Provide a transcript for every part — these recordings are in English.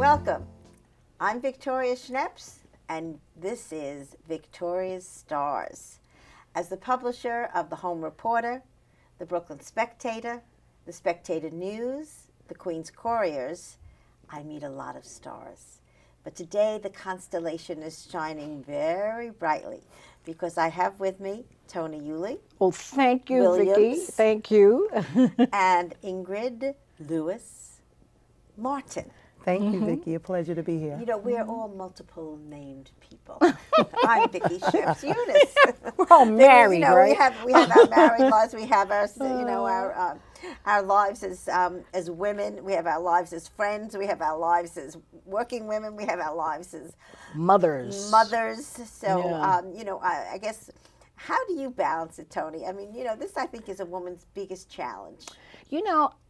Welcome. I'm Victoria Schneps, and this is Victoria's Stars. As the publisher of The Home Reporter, The Brooklyn Spectator, The Spectator News, The Queen's Couriers, I meet a lot of stars. But today the constellation is shining very brightly because I have with me Tony Yulee. Well, thank you, Williams. Vicki. Thank you. And Ingrid Lewis-Martin. Thank you, Vicki. A pleasure to be here. You know, we're all multiple named people. I'm Vicki Schneps Eunice. We're all married, right? We have our married lives. We have our, our lives as women. We have our lives as friends. We have our lives as working women. We have our lives as Mothers. So, Yeah. I guess, how do you balance it, Tony? I mean, this I think is a woman's biggest challenge.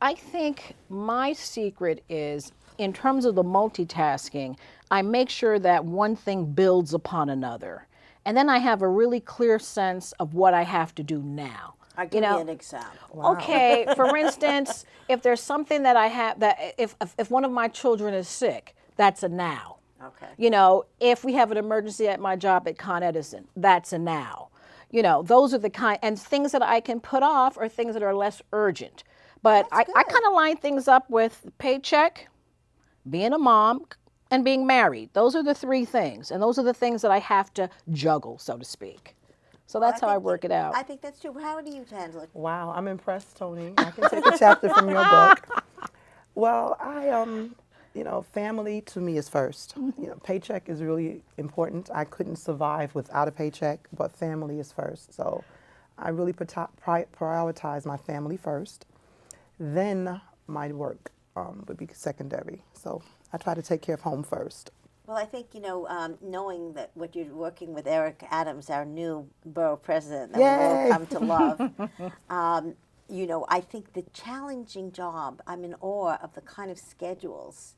I think my secret is, in terms of the multitasking, I make sure that one thing builds upon another. And then I have a really clear sense of what I have to do now. I'll give you an example. Wow. Okay, for instance, if there's something that I have, that if one of my children is sick, that's a now. Okay. If we have an emergency at my job at Con Edison, that's a now. Those are the kind, and things that I can put off are things that are less urgent. But I kind of line things up with paycheck, being a mom, and being married. Those are the three things. And those are the things that I have to juggle, so to speak. So that's how I work it out. I think that's true. How do you handle it? Wow, I'm impressed, Tony. I can take a chapter from your book. Well, family to me is first. Paycheck is really important. I couldn't survive without a paycheck, but family is first. So I really prioritize my family first. Then my work would be secondary. So I try to take care of home first. Well, I think, knowing that what you're working with Eric Adams, our new borough president that we've all come to love, I think the challenging job, I'm in awe of the kind of schedules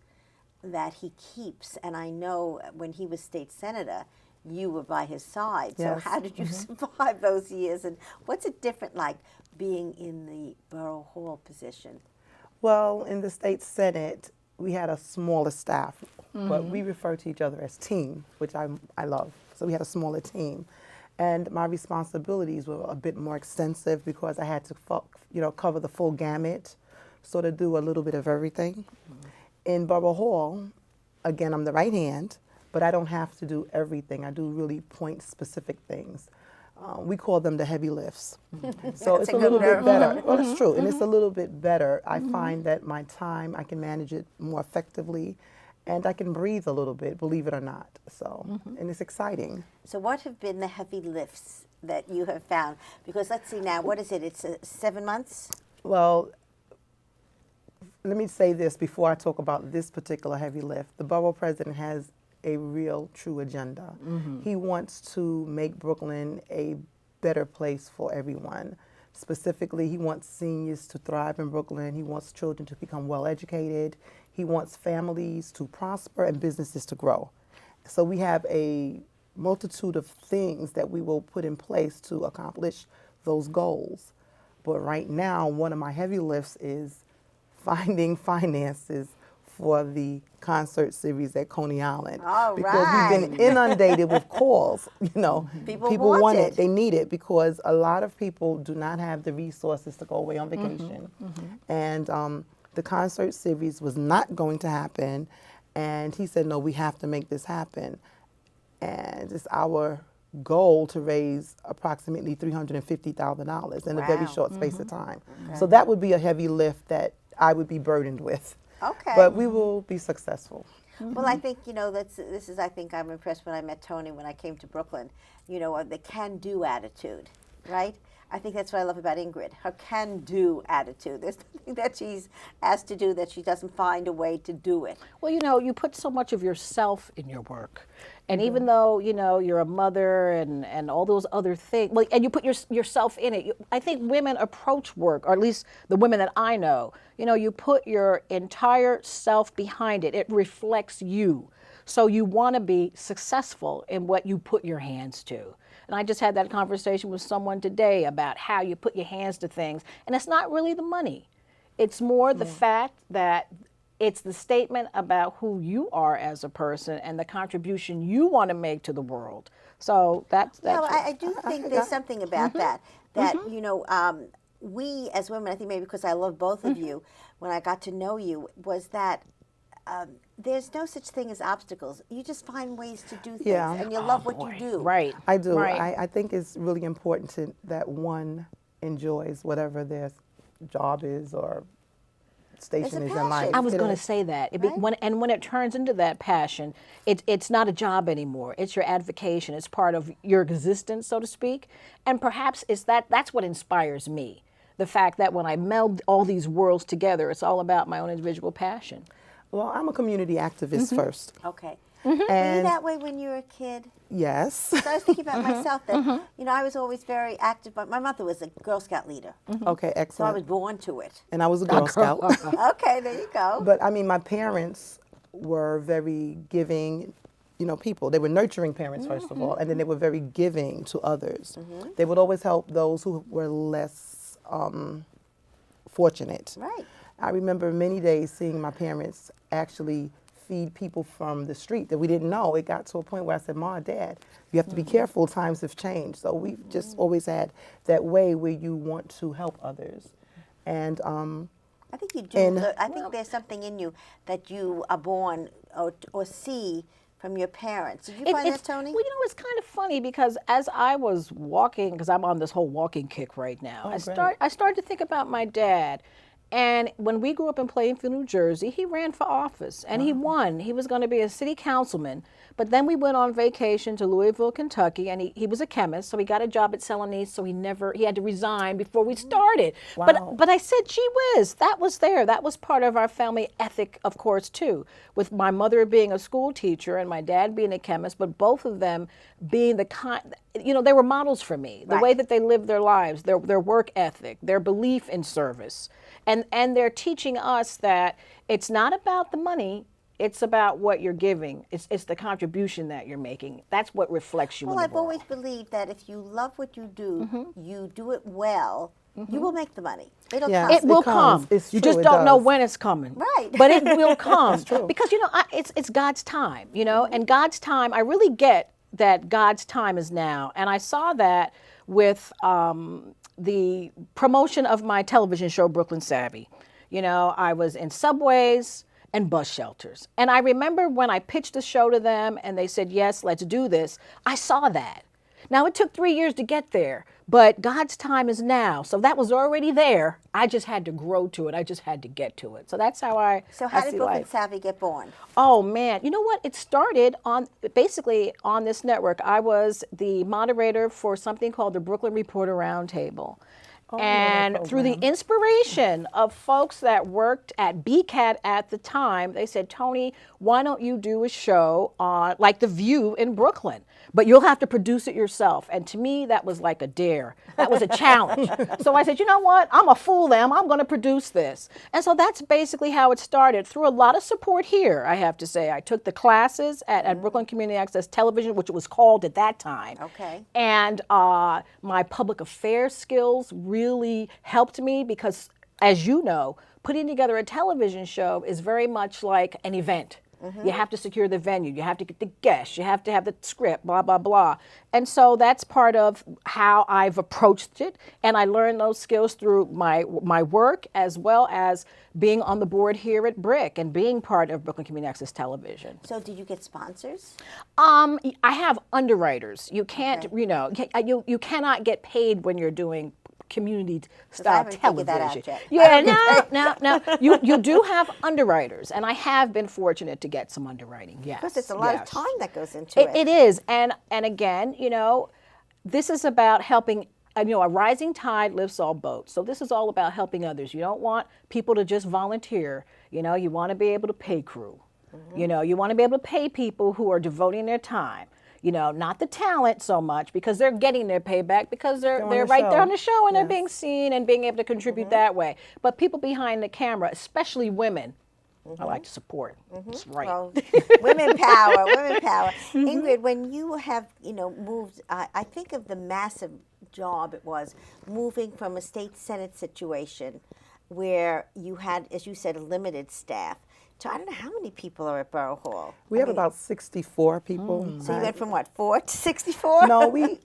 that he keeps. And I know when he was state senator, you were by his side. Yes. So how did you survive those years? And what's it different like being in the borough hall position? Well, in the state senate, we had a smaller staff, but we refer to each other as team, which I love. So we had a smaller team. And my responsibilities were a bit more extensive because I had to cover the full gamut, sort of do a little bit of everything. In Borough Hall, again, I'm the right hand, but I don't have to do everything. I do really point-specific things. We call them the heavy lifts. So it's a little bit better. Well, it's true, and it's a little bit better. I find that my time, I can manage it more effectively, and I can breathe a little bit, believe it or not. So, and it's exciting. So what have been the heavy lifts that you have found? Because let's see now, what is it? It's 7 months? Well, let me say this before I talk about this particular heavy lift. The borough president has a real, true agenda. He wants to make Brooklyn a better place for everyone. Specifically, he wants seniors to thrive in Brooklyn. He wants children to become well educated. He wants families to prosper and businesses to grow. So we have a multitude of things that we will put in place to accomplish those goals. But right now, one of my heavy lifts is finding finances for the concert series at Coney Island. All because we've been inundated with calls, People want it, they need it, because a lot of people do not have the resources to go away on vacation. And the concert series was not going to happen, and he said, no, we have to make this happen. And it's our goal to raise approximately $350,000 in a very short space of time. So that would be a heavy lift that I would be burdened with. Okay. But we will be successful. Well, I think, I think I'm impressed when I met Tony when I came to Brooklyn, the can-do attitude, right? I think that's what I love about Ingrid, her can-do attitude. There's nothing that she's asked to do that she doesn't find a way to do it. Well, you put so much of yourself in your work. And even though, you're a mother and all those other things, and you put yourself in it, I think women approach work, or at least the women that I know, you put your entire self behind it. It reflects you. So you want to be successful in what you put your hands to. And I just had that conversation with someone today about how you put your hands to things. And it's not really the money. It's more the fact that It's the statement about who you are as a person and the contribution you want to make to the world. So that's No, what- I do think there's something about that. You know, we as women, I think maybe because I love both of you, when I got to know you, was that there's no such thing as obstacles. You just find ways to do things, Yeah. and you love what you do. right. I do. Right. I think it's really important that one enjoys whatever their job is or station is in life. passion. I was It going to is. say that. Right? When it turns into that passion, it's not a job anymore. It's your avocation. It's part of your existence, so to speak. And perhaps that's what inspires me. The fact that when I meld all these worlds together, it's all about my own individual passion. Well, I'm a community activist first. Okay. Were you And that way when you were a kid? yes. So I was thinking about myself that, you know, I was always very active, but my mother was a Girl Scout leader. Okay, So I excellent. was born to it. And I was a Girl Scout. Okay, there you go. But I mean, my parents were very giving, you know, people. They were nurturing parents, first of all, and then they were very giving to others. They would always help those who were less fortunate. Right. I remember many days seeing my parents actually feed people from the street that we didn't know. It got to a point where I said, "Ma, Dad, you have to be careful. Times have changed." So we've just always had that way where you want to help others. And I think you do. And- I think there's something in you that you are born or see from your parents. Did you find that, Tony? Well, you know, it's kind of funny because as I was walking, because I'm on this whole walking kick right now, Oh, I started to think about my dad. And when we grew up in Plainfield, New Jersey, he ran for office and he won. He was going to be a city councilman. But then we went on vacation to Louisville, Kentucky, and he was a chemist, so he got a job at Celanese, so he had to resign before we started. Wow. But I said, gee whiz, that was there. That was part of our family ethic, of course, too, with my mother being a school teacher and my dad being a chemist, but both of them being the kind, you know, they were models for me. The way that they lived their lives, their work ethic, their belief in service. And they're teaching us that it's not about the money, it's about what you're giving. It's the contribution that you're making. That's what reflects you Well, in the I've world. always believed that if you love what you do, you do it well, you will make the money. It'll Yeah. come. It will comes. come. It's You true, just it don't know does. when it's coming. Right. But it will come. true. Because, you know, it's God's time, you know, and God's time, I really get that God's time is now. And I saw that with the promotion of my television show, Brooklyn Savvy. You know, I was in subways and bus shelters. And I remember when I pitched the show to them and they said, yes, let's do this, I saw that. Now, it took 3 years to get there, but God's time is now. So that was already there. I just had to grow to it. I just had to get to it. So that's how I So how I did see Brooklyn life. Savvy get born? Oh man, you know what? It started basically on this network. I was the moderator for something called the Brooklyn Reporter Roundtable. And through the inspiration of folks that worked at BCAT at the time, they said, Tony, why don't you do a show on like The View in Brooklyn? But you'll have to produce it yourself. And to me, that was like a dare. That was a challenge. So I said, you know what? I'm going to fool them. I'm going to produce this. And so that's basically how it started. Through a lot of support here, I have to say. I took the classes at Brooklyn Community Access Television, which it was called at that time. Okay. And my public affairs skills really helped me because, as you know, putting together a television show is very much like an event. You have to secure the venue, you have to get the guests, you have to have the script, blah, blah, blah. And so that's part of how I've approached it. And I learned those skills through my work as well as being on the board here at BRIC and being part of Brooklyn Community Access Television. So did you get sponsors? I have underwriters. You can't, you know, you cannot get paid when you're doing community style haven't figured that out television. yet. Yeah, no. You do have underwriters, and I have been fortunate to get some underwriting. Yes, Because it's a lot of yes. time that goes into it. It is, and again, you know, this is about helping. You know, a rising tide lifts all boats. So this is all about helping others. You don't want people to just volunteer. You know, you want to be able to pay crew. You know, you want to be able to pay people who are devoting their time. You know, not the talent so much because they're getting their payback because they're on the right there show. on the show and they're Yes. being seen and being able to contribute that way. But people behind the camera, especially women, I like to support. That's right. Well, women power, women power. Ingrid, when you have, you know, moved, I think of the massive job it was moving from a state senate situation where you had, as you said, a limited staff to, I don't know how many people are at Borough Hall. We have about 64 people. So you went from what, 4 to 64? No, we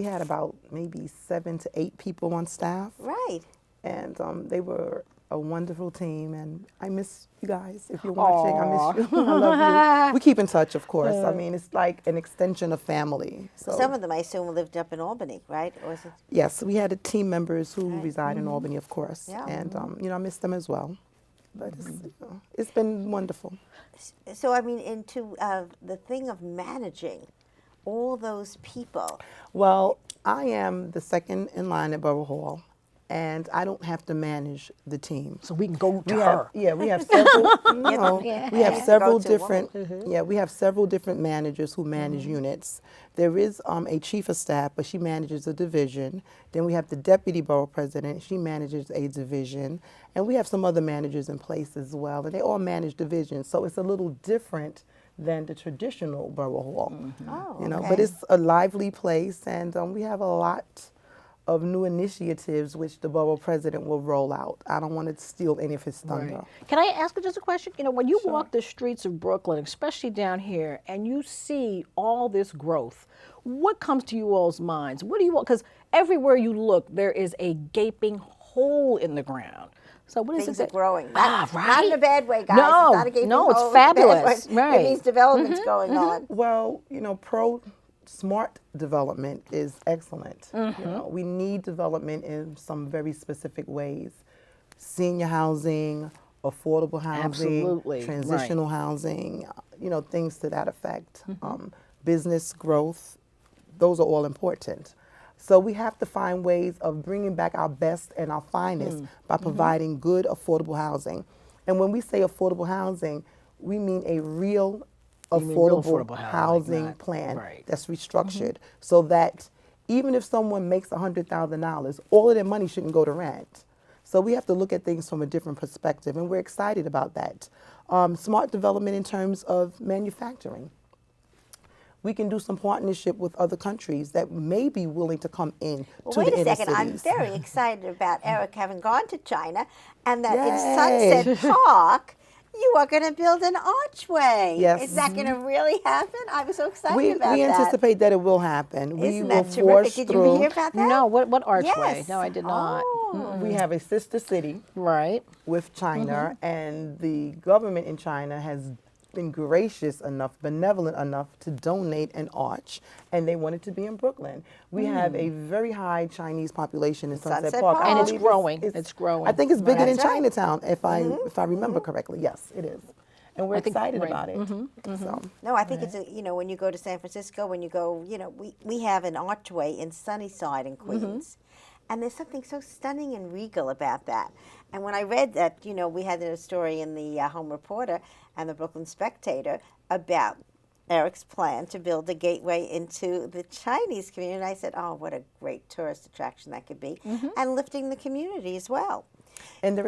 had about maybe 7 to 8 people on staff. Right. And they were a wonderful team, and I miss you guys. If you're watching, I miss you. I love you. We keep in touch, of course. I mean, it's like an extension of family. So Some of them, I assume, lived up in Albany, right? Or was it? yes, we had team members who reside in Albany, of course, Yeah. and I miss them as well. But it's been wonderful. So, I mean, into the thing of managing all those people. Well, I am the second in line at Borough Hall, and I don't have to manage the team. So we can go to We her. have several. We have several Go-to different. Yeah, we have several different managers who manage units. There is a chief of staff, but she manages a division. Then we have the deputy borough president. She manages a division, and we have some other managers in place as well, and they all manage divisions. So it's a little different than the traditional borough hall. Oh, But okay. it's a lively place, and we have a lot of new initiatives which the borough president will roll out. I don't want to steal any of his thunder. Can I ask you just a question? When you walk the streets of Brooklyn, especially down here, and you see all this growth, what comes to you all's minds? What do you want? Because everywhere you look, there is a gaping hole in the ground. So what is Things it are that, growing. Ah, Not in a right? bad way, guys. No, it's not a gaping no, it's hole in a bad fabulous. way. Right. It means development's going on. Well, smart development is excellent. We need development in some very specific ways. Senior housing, affordable housing, Absolutely, right. transitional housing, things to that effect. Business growth, those are all important. So we have to find ways of bringing back our best and our finest by providing good affordable housing. And when we say affordable housing, we mean a real You mean real affordable housing not- plan right. that's restructured so that even if someone makes $100,000, all of their money shouldn't go to rent. So we have to look at things from a different perspective, and we're excited about that. Smart development in terms of manufacturing. We can do some partnership with other countries that may be willing to come in to Wait the a inner second. I'm cities. very excited about Eric having gone to China and that Yay. in Sunset Park, you are going to build an archway. Yes. Is that going to really happen? I was so excited We about that. anticipate that it will happen. We Isn't will that force terrific? Did through. you hear about that? No, what archway? Yes. No, I did not. Oh. We have a sister city Right. with China, and the government in China has been gracious enough, benevolent enough to donate an arch, and they want it to be in Brooklyn. We have a very high Chinese population in Sunset, Sunset Park. Park. I And it's believe growing. It's growing. I think it's bigger than That's right. Chinatown, if I remember correctly. Yes, it is, and we're I think- excited right. about it. So. No, I think it's when you go to San Francisco, when you go, we have an archway in Sunnyside in Queens, and there's something so stunning and regal about that. And when I read that, we had a story in the Home Reporter and the Brooklyn Spectator about Eric's plan to build a gateway into the Chinese community. I said, oh, what a great tourist attraction that could be, and lifting the community as well. And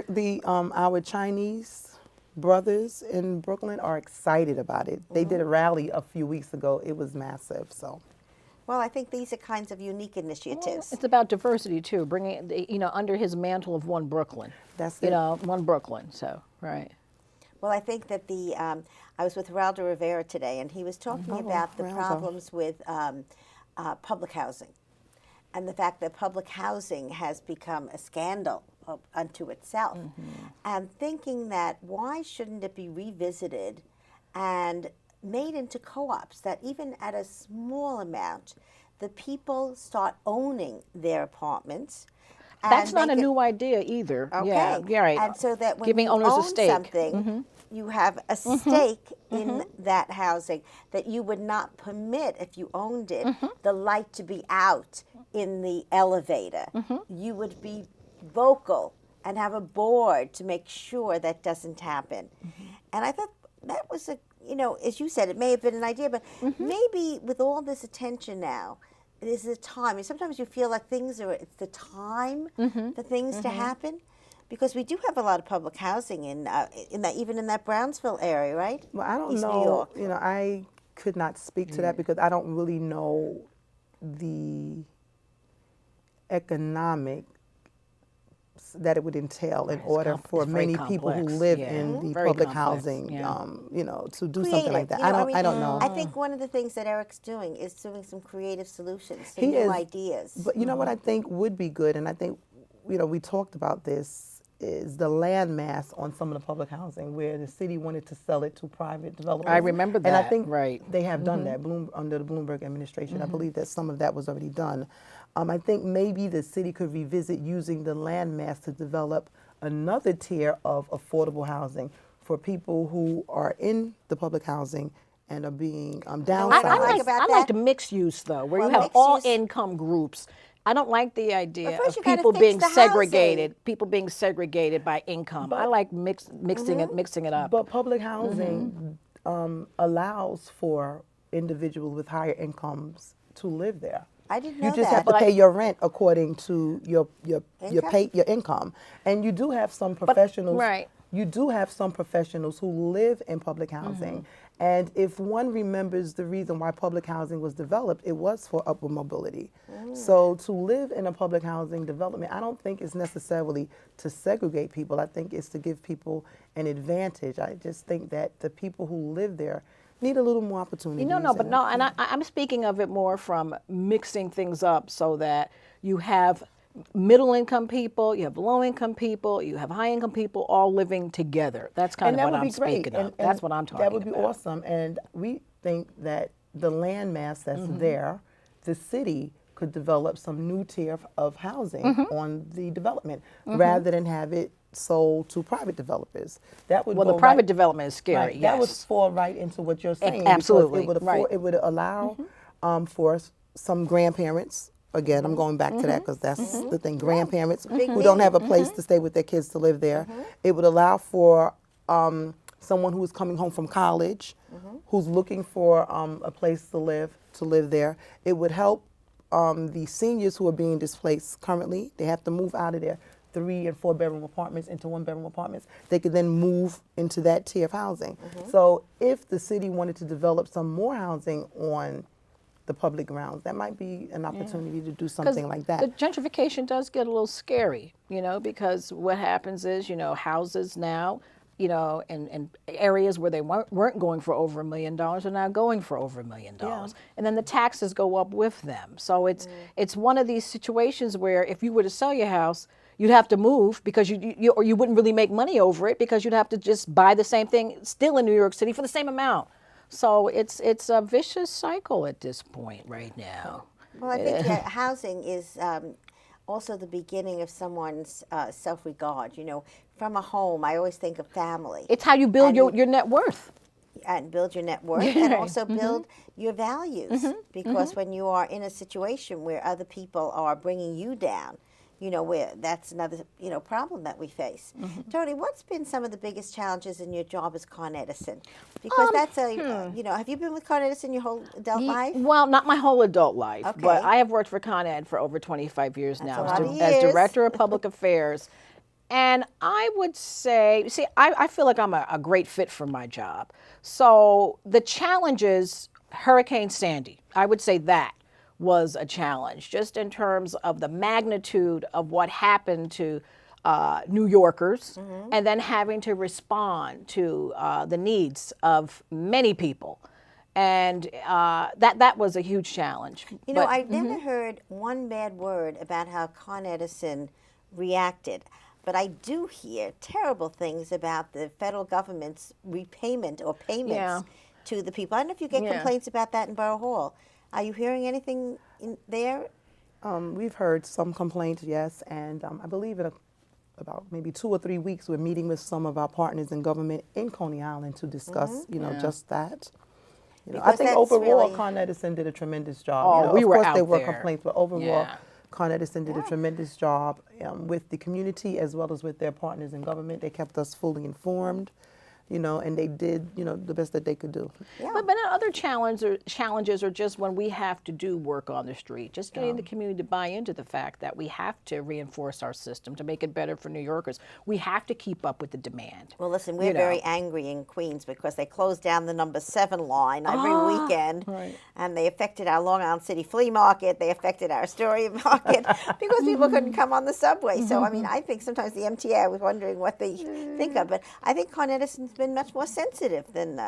our Chinese brothers in Brooklyn are excited about it. They did a rally a few weeks ago. It was massive. So. Well, I think these are kinds of unique initiatives. It's about diversity too, bringing under his mantle of one Brooklyn. That's it. One Brooklyn. So right. Well, I think that I was with Raldo Rivera today, and he was talking about the Raldo. problems with public housing and the fact that public housing has become a scandal unto itself. And thinking that why shouldn't it be revisited and made into co-ops that even at a small amount, the people start owning their apartments. That's and not a make it- new idea either. Okay. Yeah, right. And so that when Giving you owners a own stake. something, you have a stake in that housing that you would not permit if you owned it, the light to be out in the elevator. You would be vocal and have a board to make sure that doesn't happen. And I thought that was as you said, it may have been an idea, but maybe with all this attention now, this is a time. And sometimes you feel like it's the time for things to happen, because we do have a lot of public housing even in that Brownsville area, right? Well, I don't East New know. York. I could not speak to that because I don't really know the economic that it would entail in It's order for it's very many people who complex, live yeah. in the Very public complex, housing, yeah. to do something like that. Creative. I don't know. I think one of the things that Eric's doing is doing some creative solutions, some He new is, ideas. But you know what I think would be good, and I think, we talked about this, is the land mass on some of the public housing where the city wanted to sell it to private developers. I remember And I that, think right. they have done that under the Bloomberg administration. I believe that some of that was already done. I think maybe the city could revisit using the land mass to develop another tier of affordable housing for people who are in the public housing and are being downsized. I like the mixed use though, where Well, you have mixed all use- income groups. I don't like the idea first of you gotta people fix being the housing. segregated. People being segregated by income. I like mixing it up. But public housing allows for individuals with higher incomes to live there. I didn't know You just that. have to But pay your rent according to your Income? your income, and you do have some professionals. right. You do have some professionals who live in public housing, and if one remembers the reason why public housing was developed, it was for upward mobility. So to live in a public housing development, I don't think is necessarily to segregate people. I think it's to give people an advantage. I just think that the people who live there need a little more opportunity. And I'm speaking of it more from mixing things up so that you have middle income people, you have low income people, you have high income people all living together. That's kind of what I'm speaking of. That's what I'm talking about. That would be awesome. And we think that the land mass that's there, the city could develop some new tier of housing on the development rather than have it sold to private developers. That would the private development is scary. Right, Yes. that would fall right into what you're saying. Absolutely, because right. It would allow for some grandparents. Again, I'm going back to that because that's the thing. Grandparents who don't have a place to stay with their kids to live there. It would allow for someone who is coming home from college, who's looking for a place to live there. It would help the seniors who are being displaced currently. They have to move out of their 3 and 4 bedroom apartments into 1 bedroom apartments. They could then move into that tier of housing. So if the city wanted to develop some more housing on the public grounds, that might be an opportunity to do something like that. The gentrification does get a little scary, because what happens is, houses now, in areas where they weren't going for over $1 million are now going for over $1 million. And then the taxes go up with them. So it's one of these situations where if you were to sell your house, you'd have to move because or you wouldn't really make money over it because you'd have to just buy the same thing still in New York City for the same amount. So it's a vicious cycle at this point right now. Well, I think housing is also the beginning of someone's self-regard. From a home, I always think of family. It's how you build your net worth. And build your net worth and also build your values. Because when you are in a situation where other people are bringing you down, where that's another, problem that we face. Tony, what's been some of the biggest challenges in your job as Con Edison? Because that's have you been with Con Edison your whole adult life? Well, not my whole adult life, Okay. but I have worked for Con Ed for over 25 years That's now a lot of as years. Director of Public Affairs. And I would say, I feel like I'm a great fit for my job. So the challenges, Hurricane Sandy, I would say that was a challenge, just in terms of the magnitude of what happened to New Yorkers, and then having to respond to the needs of many people. And that was a huge challenge. I've never heard one bad word about how Con Edison reacted. But I do hear terrible things about the federal government's repayment or payments to the people. I don't know if you get complaints about that in Borough Hall. Are you hearing anything in there? We've heard some complaints, yes, and I believe in about maybe 2 or 3 weeks we're meeting with some of our partners in government in Coney Island to discuss, just that. I think overall Con Edison did a tremendous job. We were of course out there were there. complaints, but overall Con Edison did a tremendous job with the community as well as with their partners in government. They kept us fully informed. and they did, the best that they could do. Yeah. But then other challenges are just when we have to do work on the street, just getting the community to buy into the fact that we have to reinforce our system to make it better for New Yorkers. We have to keep up with the demand. Well, listen, we're very angry in Queens because they closed down the number 7 line every weekend, and they affected our Long Island City flea market. They affected our Astoria market because people couldn't come on the subway. So, I mean, I think sometimes the MTA, I was wondering what they think of, but I think Con Edison's been much more sensitive than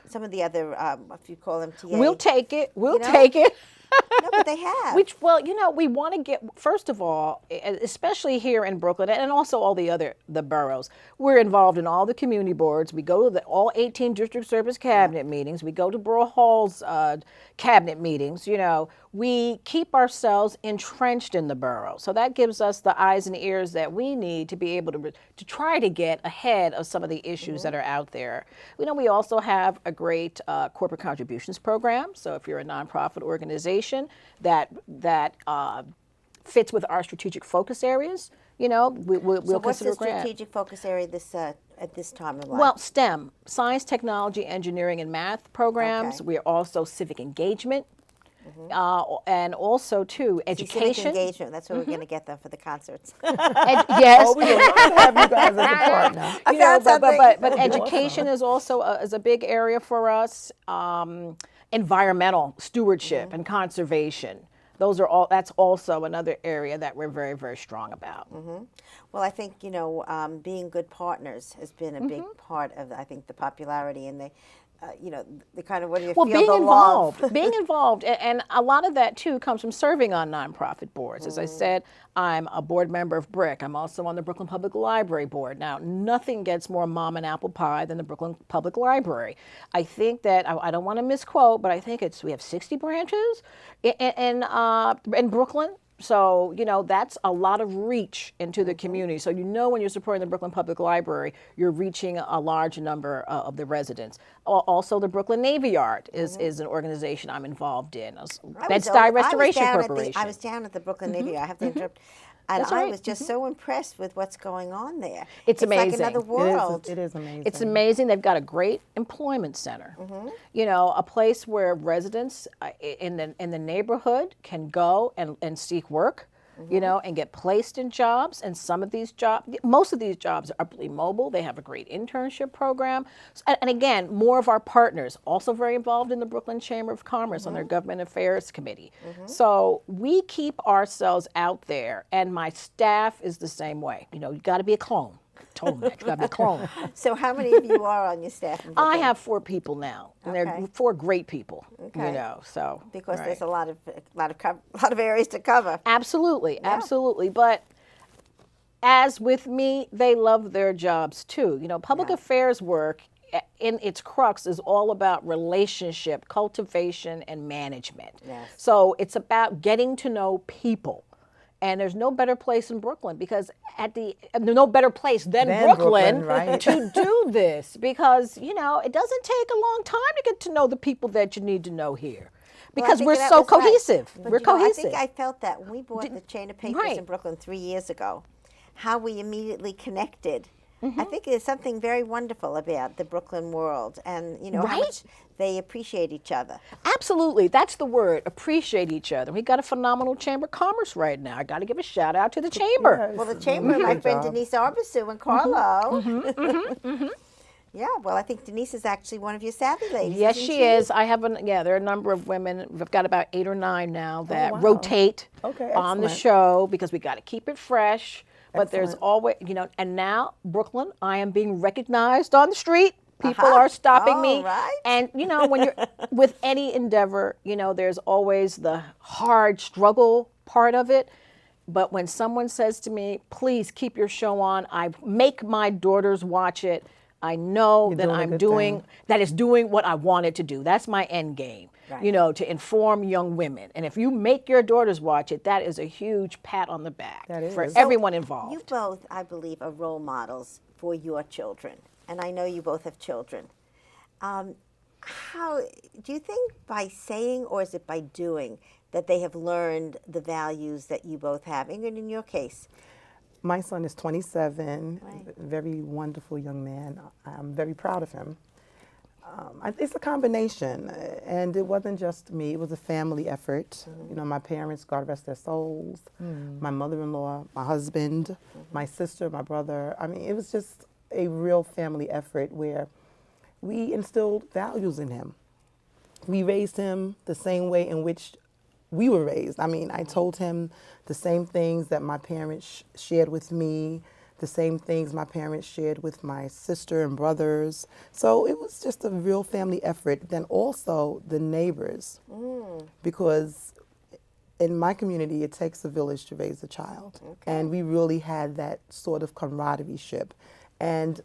some of the other, if you call them TA. We'll take it. We'll take it. No, but they have. Well, we want to get, first of all, especially here in Brooklyn and also all the boroughs, we're involved in all the community boards. We go to all 18 district service cabinet meetings. We go to Borough Hall's cabinet meetings. We keep ourselves entrenched in the borough. So that gives us the eyes and ears that we need to be able to try to get ahead of some of the issues that are out there. We also have a great corporate contributions program. So if you're a nonprofit organization that fits with our strategic focus areas, we'll so what's consider the a grant. strategic focus area at this time of life? Well, STEM, science, technology, engineering, and math programs. Okay. We're also civic engagement. And also, too, education. Civic engagement, that's where we're going to get them for the concerts. Yes. We would love to have you guys as a partner. But education is also is a big area for us. Environmental stewardship and conservation. That's also another area that we're very, very strong about. Well, I think, being good partners has been a big part of, I think, the popularity and the kind of, what do you feel, being the involved, love. being involved, and a lot of that too comes from serving on nonprofit boards. As I said, I'm a board member of BRIC. I'm also on the Brooklyn Public Library Board. Now, nothing gets more mom and apple pie than the Brooklyn Public Library. I think that I don't want to misquote, but I think we have 60 branches in Brooklyn. So, that's a lot of reach into the community. So, when you're supporting the Brooklyn Public Library, you're reaching a large number of the residents. Also, the Brooklyn Navy Yard is an organization I'm involved in. Bed-Stuy Restoration Corporation. I was down at the Brooklyn Navy Yard. I have to interrupt. And I was just so impressed with what's going on there. It's amazing. Like another world. It is amazing. It's amazing. They've got a great employment center. A place where residents in the neighborhood can go and seek work, and get placed in jobs. And most of these jobs are uply mobile. They have a great internship program. And again, more of our partners also very involved in the Brooklyn Chamber of Commerce on their Government Affairs Committee. So we keep ourselves out there, and my staff is the same way. You got to be a clone. Told me that. You got to be a clone. So how many of you are on your staff in Brooklyn? I have 4 people now, and they're 4 great people. Okay. So because there's a lot of areas to cover. Absolutely, absolutely. But as with me, they love their jobs too. Public affairs work in its crux is all about relationship, cultivation, and management. Yes. So it's about getting to know people. And there's no better place in Brooklyn because no better place than Brooklyn right? to do this because, it doesn't take a long time to get to know the people that you need to know here because we're so cohesive. Right. We're cohesive. I think I felt that when we bought the chain of papers in Brooklyn 3 years ago, how we immediately connected. I think there's something very wonderful about the Brooklyn world and, how much they appreciate each other. Absolutely. That's the word, appreciate each other. We got a phenomenal Chamber of Commerce right now. I got to give a shout out to the Chamber. Well, the Chamber, my friend Denise Arbisu and Carlo. Yeah, well, I think Denise is actually one of your savvy ladies. Yes, isn't she is. there are a number of women. We've got about 8 or 9 now that rotate on the show because we got to keep it fresh. But there's always, and now Brooklyn, I am being recognized on the street. People are stopping me. Right. And, when you're with any endeavor, there's always the hard struggle part of it. But when someone says to me, please keep your show on, I make my daughters watch it. I know that that it's doing what I want it to do. That's my end game. Right. To inform young women. And if you make your daughters watch it, that is a huge pat on the back for everyone involved. You both, I believe, are role models for your children. And I know you both have children. How do you think by saying or is it by doing that they have learned the values that you both have? Ingrid, in your case. My son is 27, Right. very wonderful young man. I'm very proud of him. It's a combination, and it wasn't just me. It was a family effort. You know, my parents, God rest their souls, my mother-in-law, my husband, my sister, my brother. I mean, it was just a real family effort where we instilled values in him. We raised him the same way in which we were raised. I mean, I told him the same things that my parents shared with me, the same things my parents shared with my sister and brothers. So it was just a real family effort. Then also the neighbors, because in my community, it takes a village to raise a child. And we really had that sort of camaraderie-ship. And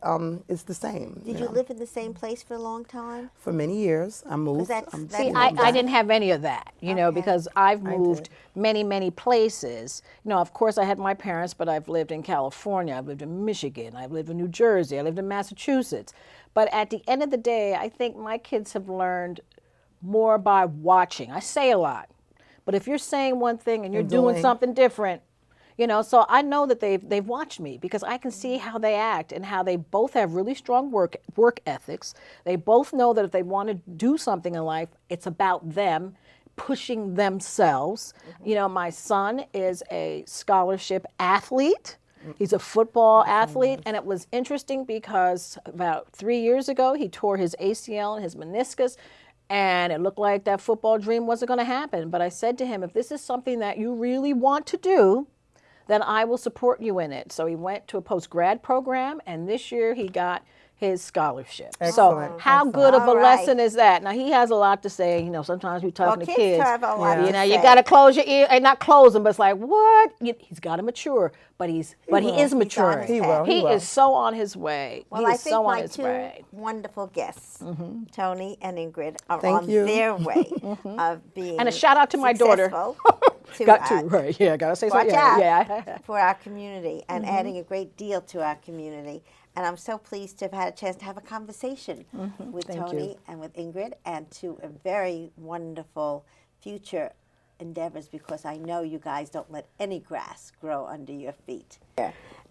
it's the same. Did you live in the same place for a long time? For many years, I moved. that's- I'm- that's- See, you know, I didn't have any of that, you know, Okay. because I've I moved did. many, many places. You know, of course, I had my parents, but I've lived in California, I've lived in Michigan, I've lived in New Jersey, I lived in Massachusetts. But at the end of the day, I think my kids have learned more by watching. I say a lot, but if you're saying one thing and you're And doing doing. something different, you know, so I know that they've watched me because I can see how they act and how they both have really strong work ethics. They both know that if they want to do something in life, it's about them pushing themselves. You know, my son is a scholarship athlete. He's a football athlete, and it was interesting because about 3 years ago, he tore his ACL and his meniscus, and it looked like that football dream wasn't going to happen. But I said to him, if this is something that you really want to do, then I will support you in it. So he went to a post-grad program, and this year he got his scholarship. So Excellent, how excellent. good of a All right. lesson is that? Now, he has a lot to say. You know, sometimes we talking to kids kids. have a lot Yeah. You to know, you say. got to close your ear, and not close them, but it's like, what? He's got to mature, but he will. is He's maturing. He will. He will. is so on his way. Well, he I is think so on my his two way. wonderful guests, Tony and Ingrid, are Thank on you. their way of being And a shout out to my daughter. successful to, Got to, right. Yeah, got to say watch something. out Yeah. for our community and adding a great deal to our community. And I'm so pleased to have had a chance to have a conversation with Thank Tony you. and with Ingrid, and to a very wonderful future endeavors, because I know you guys don't let any grass grow under your feet.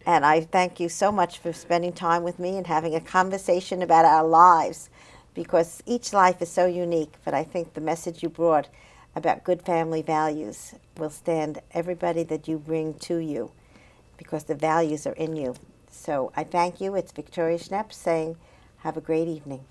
And I thank you so much for spending time with me and having a conversation about our lives, because each life is so unique. But I think the message you brought about good family values will stand everybody that you bring to you, because the values are in you. So I thank you. It's Victoria Schneps saying, have a great evening.